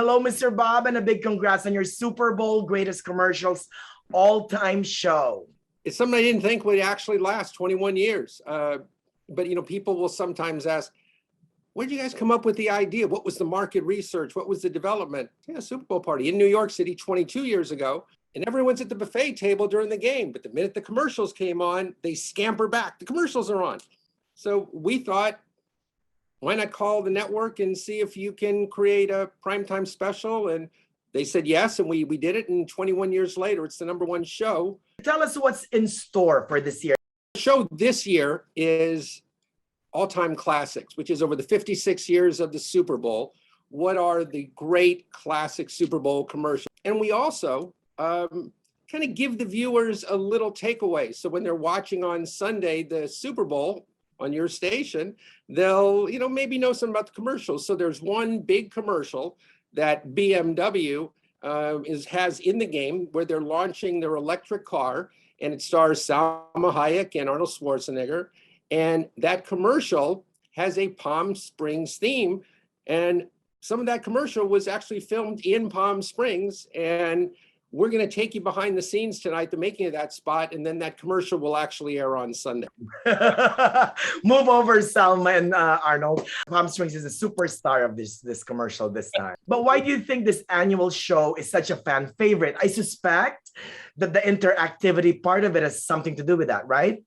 hello, Mr. Bob, and a big congrats on your Super Bowl greatest commercials all-time show. It's something I didn't think would actually last 21 years. But people will sometimes ask, where did you guys come up with the idea? What was the market research? What was the development? Yeah, Super Bowl party in New York City 22 years ago. And everyone's at the buffet table during the game. But the minute the commercials came on, they scamper back. The commercials are on. So we thought, why not call the network and see if you can create a primetime special? And they said yes, and we did it. And 21 years later, it's the #1 show. Tell us what's in store for this year. The show this year is all-time classics, which is over the 56 years of the Super Bowl. What are the great classic Super Bowl commercials? And we also kind of give the viewers a little takeaway. So when they're watching on Sunday, the Super Bowl on your station, they'll, maybe know something about the commercials. So there's one big commercial that BMW has in the game where they're launching their electric car, and it stars Salma Hayek and Arnold Schwarzenegger. And that commercial has a Palm Springs theme. And some of that commercial was actually filmed in Palm Springs. And we're going to take you behind the scenes tonight, the making of that spot. And then that commercial will actually air on Sunday. Move over, Salma and Arnold. Palm Springs is a superstar of this commercial this time. But why do you think this annual show is such a fan favorite? I suspect that the interactivity part of it has something to do with that, right?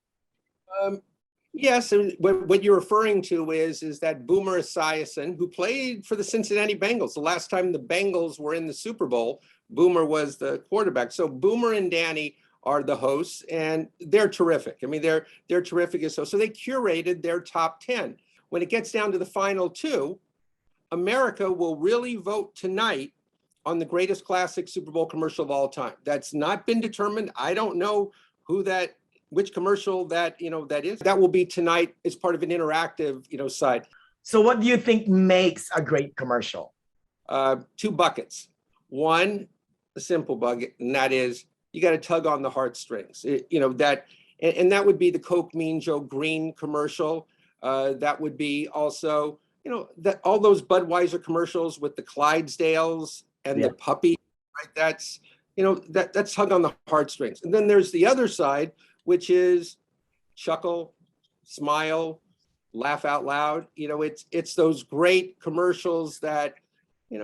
Yes, and what you're referring to is that Boomer Esiason, who played for the Cincinnati Bengals. The last time the Bengals were in the Super Bowl, Boomer was the quarterback. So Boomer and Danny are the hosts, and they're terrific. I mean, they're terrific as hosts. So they curated their top 10. When it gets down to the final two, America will really vote tonight on the greatest classic Super Bowl commercial of all time. That's not been determined. I don't know which commercial that is. That will be tonight as part of an interactive side. So what do you think makes a great commercial? Two buckets. One, a simple bucket, and that is you got to tug on the heartstrings. And that would be the Coke Mean Joe Green commercial. That would be also that all those Budweiser commercials with the Clydesdales and the puppy. Right. That's that's tug on the heartstrings. And then there's the other side, which is chuckle, smile, laugh out loud. It's those great commercials that, I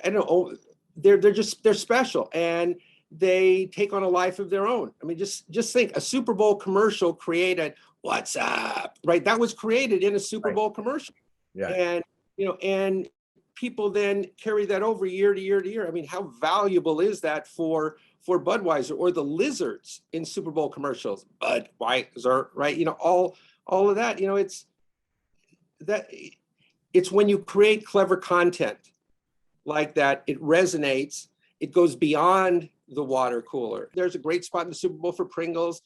don't know, they're special, and they take on a life of their own. I mean, just think, a Super Bowl commercial created, "What's up?" Right? That was created in a Super Bowl commercial. Yeah. And, and people then carry that over year to year to year. I mean, how valuable is that for Budweiser, or the lizards in Super Bowl commercials? Budweiser, right? All of that. It's when you create clever content like that, it resonates. It goes beyond the water cooler. There's a great spot in the Super Bowl for Pringles,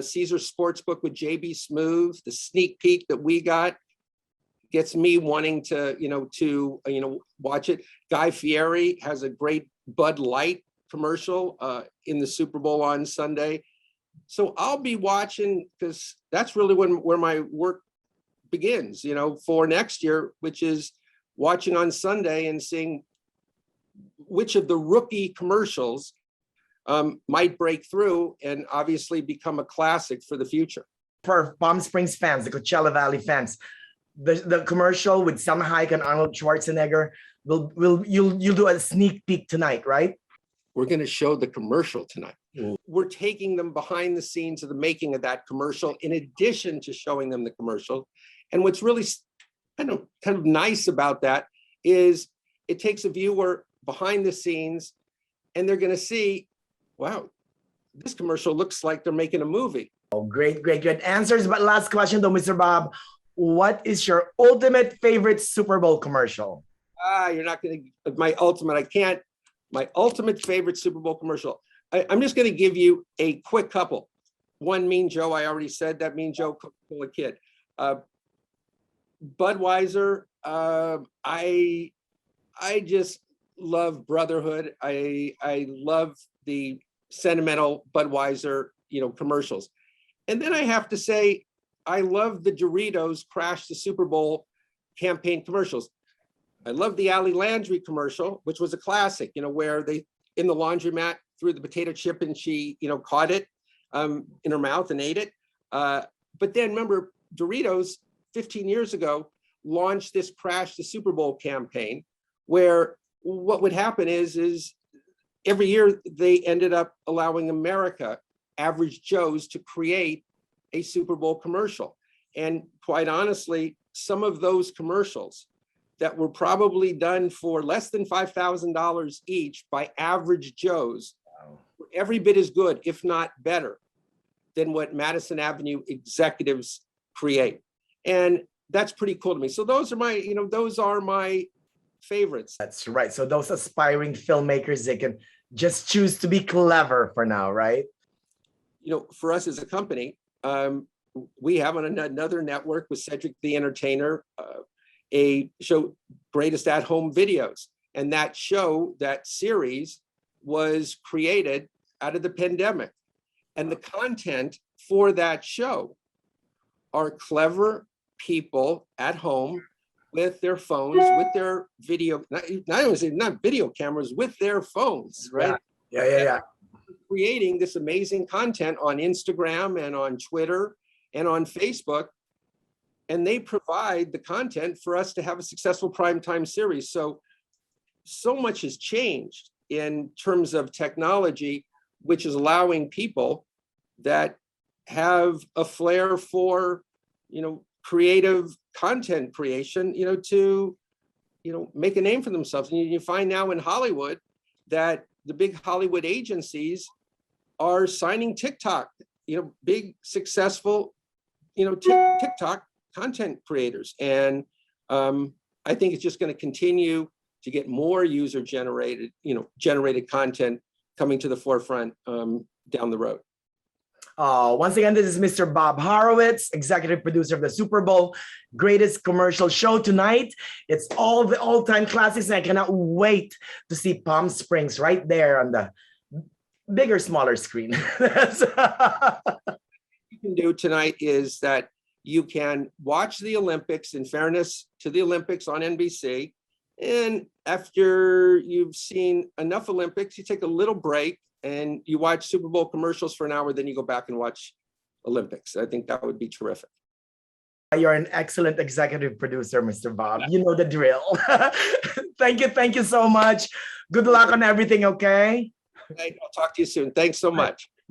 Caesar Sportsbook with JB Smoove. The sneak peek that we got gets me wanting to watch it. Guy Fieri has a great Bud Light commercial in the Super Bowl on Sunday. So I'll be watching, because that's really where my work begins, for next year, which is watching on Sunday and seeing which of the rookie commercials might break through and obviously become a classic for the future. For Palm Springs fans, the Coachella Valley fans, the commercial with Salma Hayek and Arnold Schwarzenegger, you'll do a sneak peek tonight, right? We're going to show the commercial tonight. We're taking them behind the scenes of the making of that commercial, in addition to showing them the commercial. And what's really kind of nice about that is it takes a viewer behind the scenes, and they're going to see, wow, this commercial looks like they're making a movie. Oh, great answers. But last question though, Mr. Bob, what is your ultimate favorite Super Bowl commercial? You're not going to, my ultimate favorite Super Bowl commercial. I'm just going to give you a quick couple. One, Mean Joe, I already said that, Mean Joe, Coca-Cola kid. Budweiser, I just love Brotherhood. I love the sentimental Budweiser, commercials. And then I have to say, I love the Doritos Crash the Super Bowl campaign commercials. I love the Ali Landry commercial, which was a classic, where they in the laundromat threw the potato chip and she, caught it in her mouth and ate it. But then remember, Doritos 15 years ago launched this Crash the Super Bowl campaign, where what would happen is every year they ended up allowing America, average Joes, to create a Super Bowl commercial. And quite honestly, some of those commercials that were probably done for less than $5,000 each by average Joes were every bit as good, if not better, than what Madison Avenue executives create. And that's pretty cool to me. So those are my favorites. That's right. So those aspiring filmmakers, they can just choose to be clever for now, right? For us as a company, we have on another network with Cedric the Entertainer, a show, Greatest at Home Videos. And that series was created out of the pandemic. And the content for that show are clever people at home with their phones, with their video, not video cameras, with their phones, right? Yeah. Creating this amazing content on Instagram and on Twitter and on Facebook. And they provide the content for us to have a successful primetime series. So much has changed in terms of technology, which is allowing people that have a flair for, creative content creation, to, make a name for themselves. And you find now in Hollywood that the big Hollywood agencies are signing TikTok, big successful, TikTok content creators. And I think it's just going to continue to get more user generated content coming to the forefront down the road. Once again, this is Mr. Bob Horowitz, executive producer of the Super Bowl Greatest Commercial Show tonight. It's all the all-time classics, and I cannot wait to see Palm Springs right there on the bigger, smaller screen. What you can do tonight is that you can watch the Olympics, in fairness to the Olympics on NBC. And after you've seen enough Olympics, you take a little break and you watch Super Bowl commercials for an hour, then you go back and watch Olympics. I think that would be terrific. You're an excellent executive producer, Mr. Bob. You know the drill. Thank you so much. Good luck on everything, okay? I'll talk to you soon. Thanks so much.